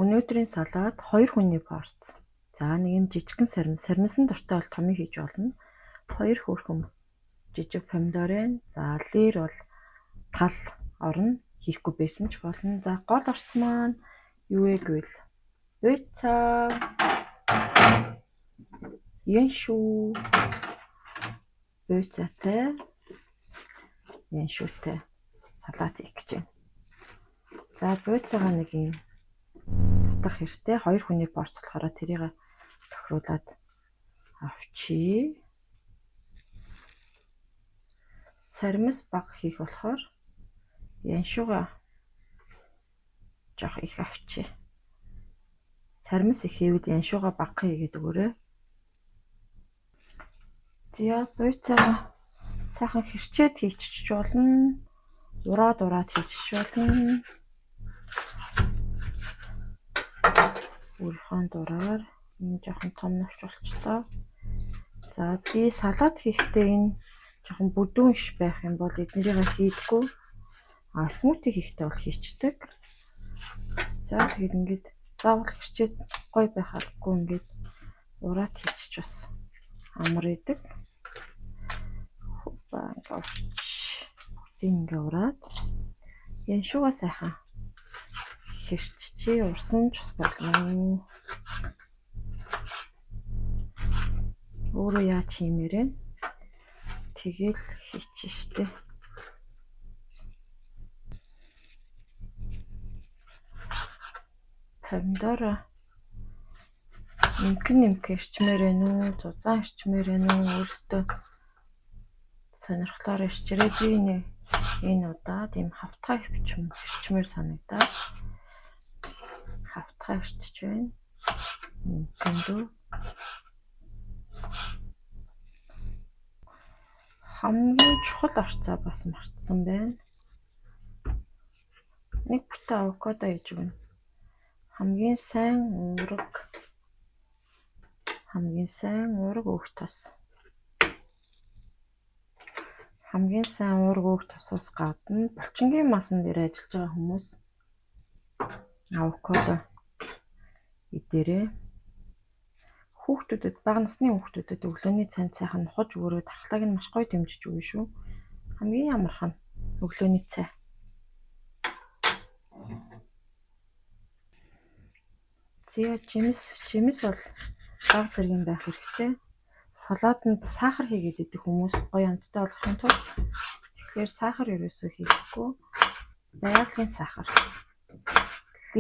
Өнөөдрийн салаад 2 хүний порц. За нэг юм жижигхэн сармисан дуртай бол томьёо хийж болно. 2 хөөрхөн жижиг помидорын. За лэр бол тал орно. Хийхгүй байсан ч болно. За гол орц маань юу вэ гэвэл буйцаа, яншүү, буйцаатай, яншүүтэй салат хийх гэж байна. За буйцаагаа нэг юм татах хэрэгтэй. 2 хүний порц болохоор тэрийг тохируулаад авчи. Сармис бага хийх болохоор яншууга жоох их авчи. Сармис их хийвэл яншууга бага хийгээд өгөөрэй. За буйцаагаа сайхан хэрчээд хийчих болно. Ураад хийчих болно. Өөрийнхөө дураар энэ жоохон том навч болчлоо. За би салат хийхдээ энэ жоохон бүдүүн ш байх юм бол эднэрийг хийдэггүй. Смути хийхдээ бол хийчдэг. За тэгээд ингээд заавал хэрчээд гой байх албагүй ингээд ураад хийчих бас амар идэг. Ингээ ураад яншуугаа сайхан хэрччи урсан ч бас болно. Өөрөө яаж хиймээрээ тэгэл хийчих штэ. Помидор нэмэх ирчмээр нүү, зузаан ирчмээр нүү өөртөө сонирхлоор ирчрээ би энэ удаа тийм хавтгай ирчмээр санагдаад хавтгай ирчиж байна. Нэмэндөө хамгийн чухал орцоо бас мартсан байна. Нэг бүтэн авокадо хийж өгнө. Хамгийн сайн уураг өөх тос. Хамгийн сайн уураг өөх тосоос гадна булчингийн масан дээр ажиллаж байгаа хүмүүс авокадо идээрээ хүүхдүүдэд бага насны хүүхдүүдэд өглөөний цайнд сайхан нухаж өгөрөөд ахлааг нь маш гоё дэмжиж өгнө шүү. Хамгийн амархан өглөөний цай. Зя жимс бол бага зэргийн байх хэрэгтэй. Салаатанд сахар хийгээд идэх хүмүүс гоё амттай болохын тулд тэгэхээр сахар ерөөсөө хийхгүй. Байгалийн сахар.